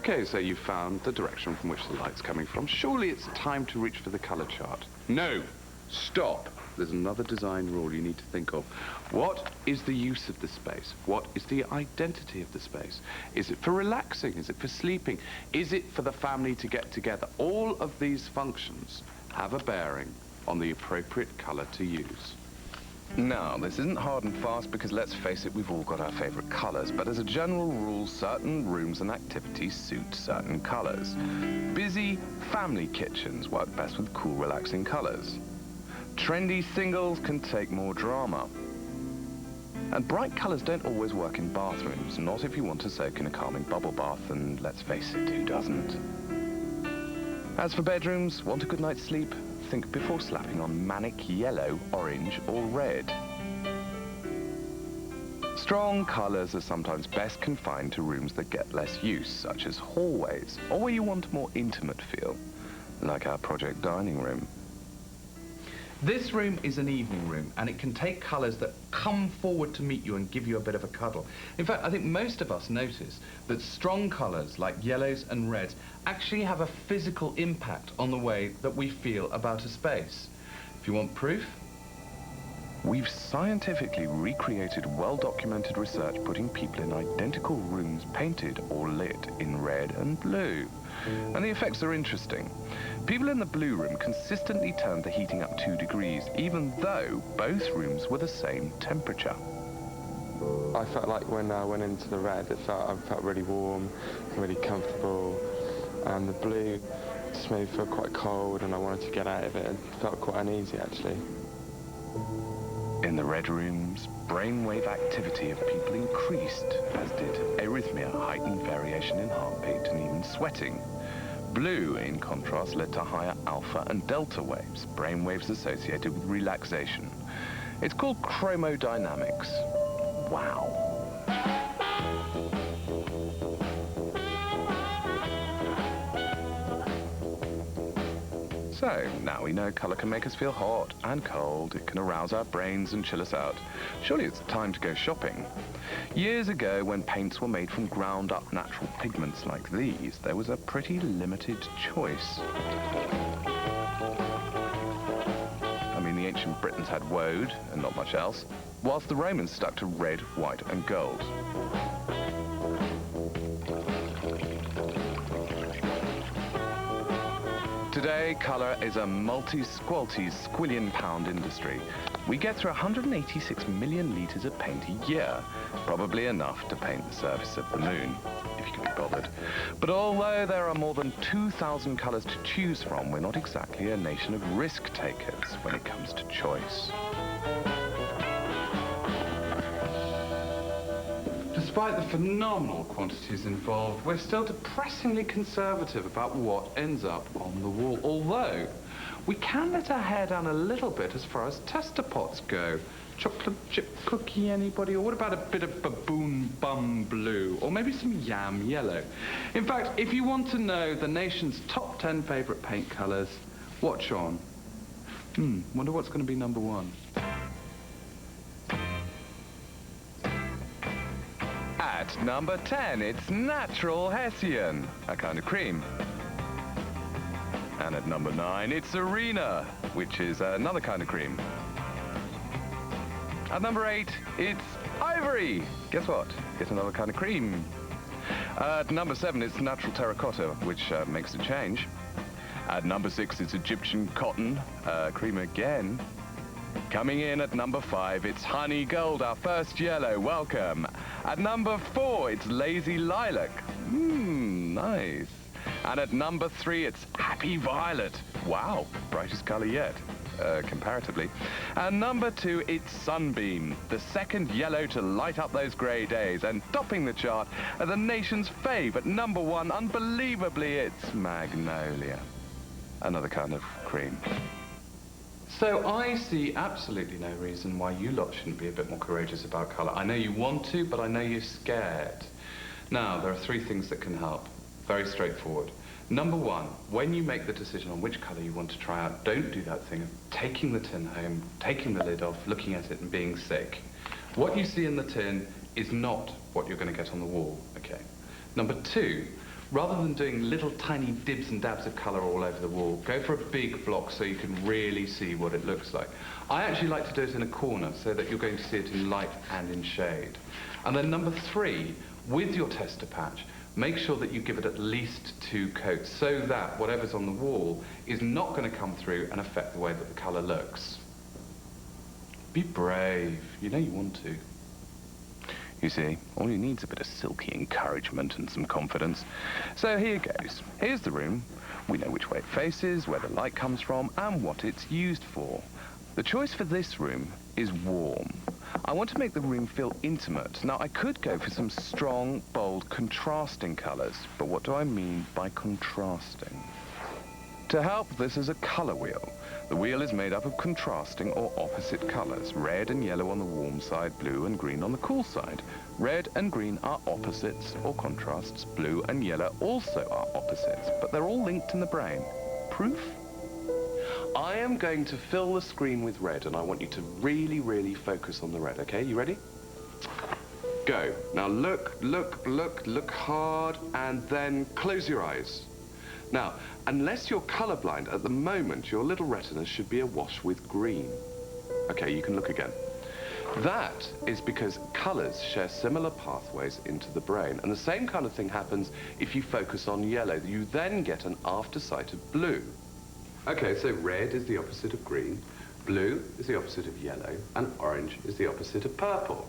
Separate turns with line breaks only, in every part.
Okay, so you've found the direction from which the light's coming from. Surely it's time to reach for the color chart. No, stop. There's another design rule you need to think of. What is the use of the space? What is the identity of the space? Is it for relaxing? Is it for sleeping? Is it for the family to get together? All of these functions have a bearing on the appropriate color to use.
Now, this isn't hard and fast because, let's face it, we've all got our favorite colors, but as a general rule, certain rooms and activities suit certain colors. Busy family kitchens work best with cool, relaxing colors. Trendy singles can take more drama. And bright colors don't always work in bathrooms, not if you want to soak in a calming bubble bath, and let's face it, who doesn't? As for bedrooms, want a good night's sleep? Think before slapping on manic yellow, orange, or red. Strong colors are sometimes best confined to rooms that get less use, such as hallways, or where you want a more intimate feel, like our project dining room.
This room is an evening room, and it can take colours that come forward to meet you and give you a bit of a cuddle. In fact, I think most of us notice that strong colours like yellows and reds actually have a physical impact on the way that we feel about a space. If you want proof,
we've scientifically recreated well-documented research putting people in identical rooms painted or lit in red and blue. And the effects are interesting. People in the blue room consistently turned the heating up 2 degrees, even though both rooms were the same temperature.
I felt like when I went into the red, I felt really warm, really comfortable, and the blue just made me feel quite cold, and I wanted to get out of it. It felt quite uneasy, actually.
In the red rooms, brainwave activity of people increased, as did arrhythmia, heightened variation in heartbeat, and even sweating. Blue, in contrast, led to higher alpha and delta waves, brainwaves associated with relaxation. It's called chromodynamics. Wow. So, now we know colour can make us feel hot and cold, it can arouse our brains and chill us out. Surely it's time to go shopping. Years ago, when paints were made from ground-up natural pigments like these, there was a pretty limited choice. I mean, the ancient Britons had woad and not much else, whilst the Romans stuck to red, white and gold. Today, colour is a multi-squillion-pound industry. We get through 186 million litres of paint a year, probably enough to paint the surface of the moon, if you can be bothered. But although there are more than 2,000 colours to choose from, we're not exactly a nation of risk-takers when it comes to choice.
despite the phenomenal quantities involved, we're still depressingly conservative about what ends up on the wall, although we can let our hair down a little bit as far as tester pots go. Chocolate chip cookie, anybody? Or what about a bit of baboon bum blue? Or maybe some yam yellow? In fact, if you want to know the nation's top 10 favourite paint colours, watch on. Wonder what's going to be number one.
At number 10, it's Natural Hessian, a kind of cream. And at number 9, it's Arena, which is another kind of cream. At number 8, it's Ivory. Guess what? It's another kind of cream. At number 7, it's Natural Terracotta, which makes a change. At number 6, it's Egyptian Cotton, cream again. Coming in at number 5, it's Honey Gold, our first yellow. Welcome. At number 4, it's Lazy Lilac. Nice. And at number 3, it's Happy Violet. Wow, brightest colour yet. Comparatively. And number 2, it's Sunbeam, the second yellow to light up those grey days. And topping the chart are the nation's fave at number 1, unbelievably, it's Magnolia, another kind of cream.
So I see absolutely no reason why you lot shouldn't be a bit more courageous about colour. I know you want to, but I know you're scared. Now, there are 3 things that can help. Very straightforward. Number 1, when you make the decision on which colour you want to try out, don't do that thing of taking the tin home, taking the lid off, looking at it and being sick. What you see in the tin is not what you're going to get on the wall, okay? Number 2, Rather than doing little tiny dibs and dabs of colour all over the wall, go for a big block so you can really see what it looks like. I actually like to do it in a corner so that you're going to see it in light and in shade. And then number 3, with your tester patch, make sure that you give it at least 2 coats so that whatever's on the wall is not going to come through and affect the way that the colour looks. Be brave. You know you want to.
You see, all you need is a bit of silky encouragement and some confidence. So here goes. Here's the room. We know which way it faces, where the light comes from, and what it's used for. The choice for this room is warm. I want to make the room feel intimate. Now, I could go for some strong, bold, contrasting colours, but what do I mean by contrasting? To help, this is a colour wheel. The wheel is made up of contrasting or opposite colours. Red and yellow on the warm side, blue and green on the cool side. Red and green are opposites or contrasts. Blue and yellow also are opposites, but they're all linked in the brain. Proof? I am going to fill the screen with red, and I want you to really, really focus on the red, okay? You ready? Go. Now look, look, look, look hard, and then close your eyes. Now, unless you're colorblind, at the moment, your little retina should be awash with green. Okay, you can look again. That is because colors share similar pathways into the brain, and the same kind of thing happens if you focus on yellow. You then get an aftersight of blue. Okay, so red is the opposite of green, blue is the opposite of yellow, and orange is the opposite of purple.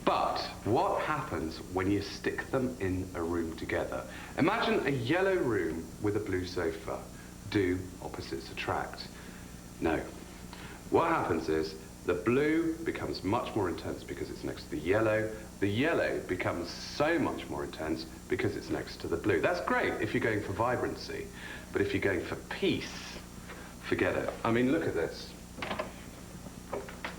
But what happens when you stick them in a room together? Imagine a yellow room with a blue sofa. Do opposites attract? No. What happens is the blue becomes much more intense because it's next to the yellow. The yellow becomes so much more intense because it's next to the blue. That's great if you're going for vibrancy, but if you're going for peace, forget it. I mean, look at this.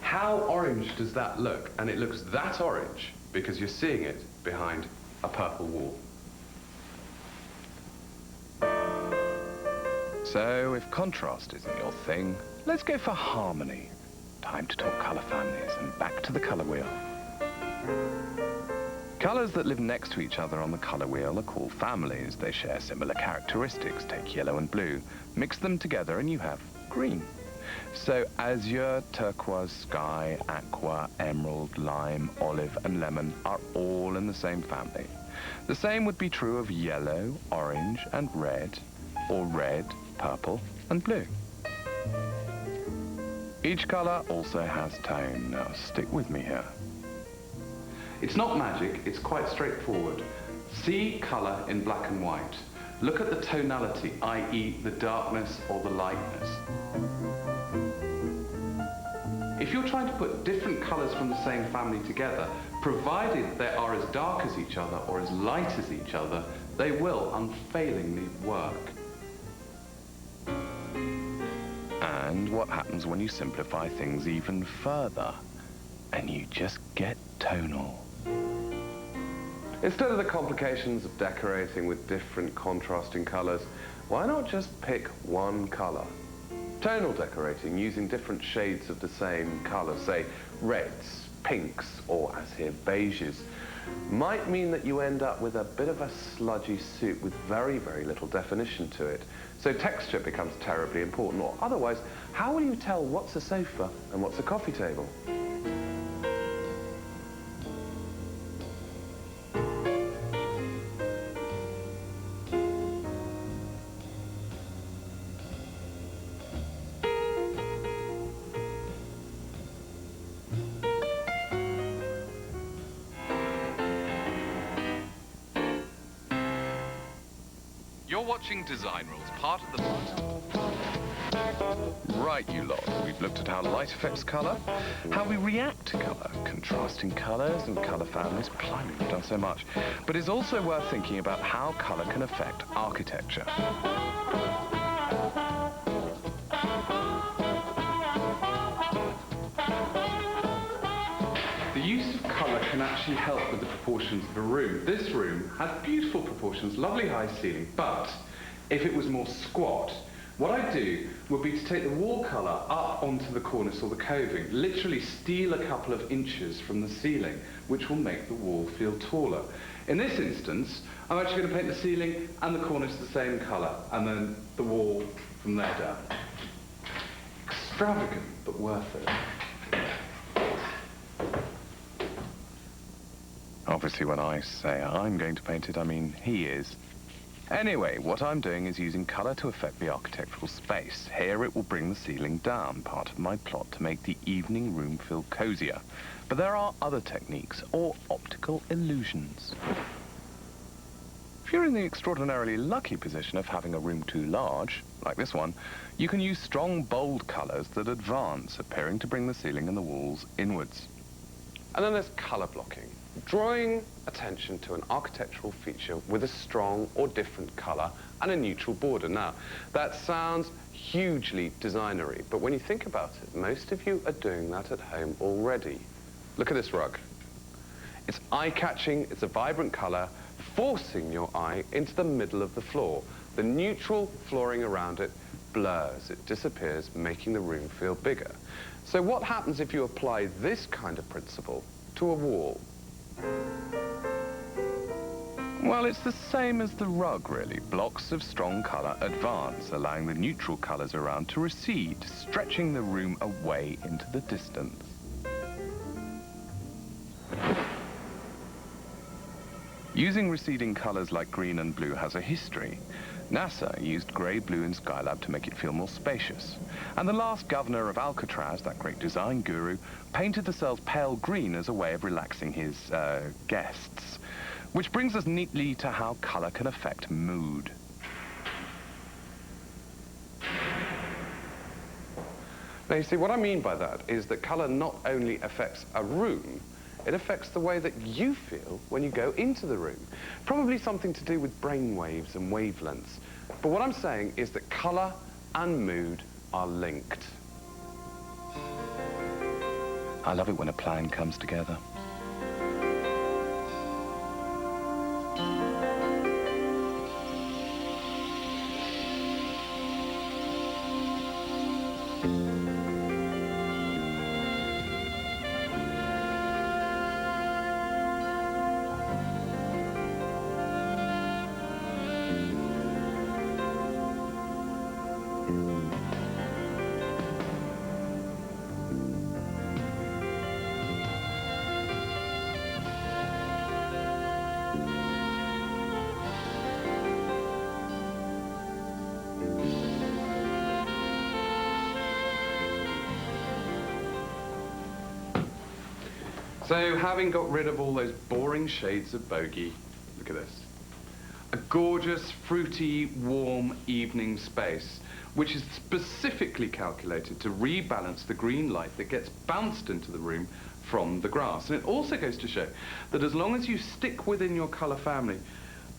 How orange does that look? And it looks that orange because you're seeing it behind a purple wall. So if contrast isn't your thing, let's go for harmony. Time to talk colour families and back to the colour wheel. Colours that live next to each other on the colour wheel are called families. They share similar characteristics. Take yellow and blue, mix them together and you have green. So azure, turquoise, sky, aqua, emerald, lime, olive and lemon are all in the same family. The same would be true of yellow, orange and red, or red, purple and blue. Each colour also has tone. Now stick with me here. It's not magic, it's quite straightforward. See colour in black and white. Look at the tonality, i.e. the darkness or the lightness. If you're trying to put different colours from the same family together, provided they are as dark as each other or as light as each other, they will unfailingly work. And what happens when you simplify things even further? And you just get tonal. Instead of the complications of decorating with different contrasting colours, why not just pick one colour? Tonal decorating using different shades of the same colour, say reds, pinks, or as here, beiges, might mean that you end up with a bit of a sludgy soup with very, very little definition to it. So texture becomes terribly important, or otherwise, how will you tell what's a sofa and what's a coffee table? You're watching Design Rules, part of the... Right, you lot. We've looked at how light affects colour, how we react to colour, contrasting colours and colour families. Blimey, we've done so much. But it's also worth thinking about how colour can affect architecture.
The use of colour can actually help with the proportions of a room. This room has beautiful proportions, lovely high ceiling, but if it was more squat, What I'd do would be to take the wall colour up onto the cornice or the coving, literally steal a couple of inches from the ceiling, which will make the wall feel taller. In this instance, I'm actually going to paint the ceiling and the cornice the same colour, and then the wall from there down. Extravagant, but worth it.
Obviously, when I say I'm going to paint it, I mean he is. Anyway, what I'm doing is using colour to affect the architectural space. Here it will bring the ceiling down, part of my plot to make the evening room feel cosier. But there are other techniques, or optical illusions. If you're in the extraordinarily lucky position of having a room too large, like this one, you can use strong, bold colours that advance, appearing to bring the ceiling and the walls inwards.
And then there's colour blocking, drawing attention to an architectural feature with a strong or different colour and a neutral border. Now, that sounds hugely designery, but when you think about it, most of you are doing that at home already. Look at this rug. It's eye-catching, it's a vibrant colour, forcing your eye into the middle of the floor. The neutral flooring around it blurs, it disappears, making the room feel bigger. So what happens if you apply this kind of principle to a wall?
Well, it's the same as the rug, really. Blocks of strong colour advance, allowing the neutral colours around to recede, stretching the room away into the distance. Using receding colours like green and blue has a history. NASA used grey, blue in Skylab to make it feel more spacious. And the last governor of Alcatraz, that great design guru, painted the cells pale green as a way of relaxing his guests. Which brings us neatly to how colour can affect mood.
Now, you see, what I mean by that is that colour not only affects a room, it affects the way that you feel when you go into the room. Probably something to do with brain waves and wavelengths. But what I'm saying is that colour and mood are linked.
I love it when a plan comes together.
So, having got rid of all those boring shades of bogey, look at this. A gorgeous, fruity, warm evening space, which is specifically calculated to rebalance the green light that gets bounced into the room from the grass. And it also goes to show that as long as you stick within your colour family,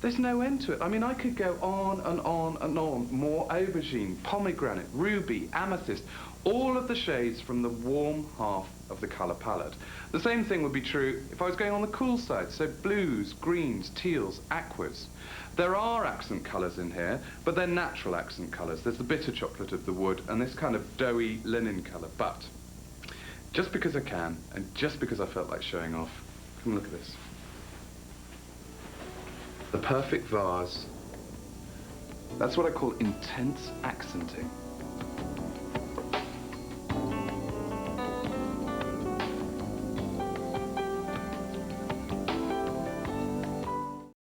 there's no end to it. I mean, I could go on and on and on. More aubergine, pomegranate, ruby, amethyst, all of the shades from the warm half of the colour palette. The same thing would be true if I was going on the cool side, so blues, greens, teals, aquas. There are accent colours in here, but they're natural accent colours. There's the bitter chocolate of the wood and this kind of doughy linen colour. But just because I can, and just because I felt like showing off, come look at this. The perfect vase. That's what I call intense accenting.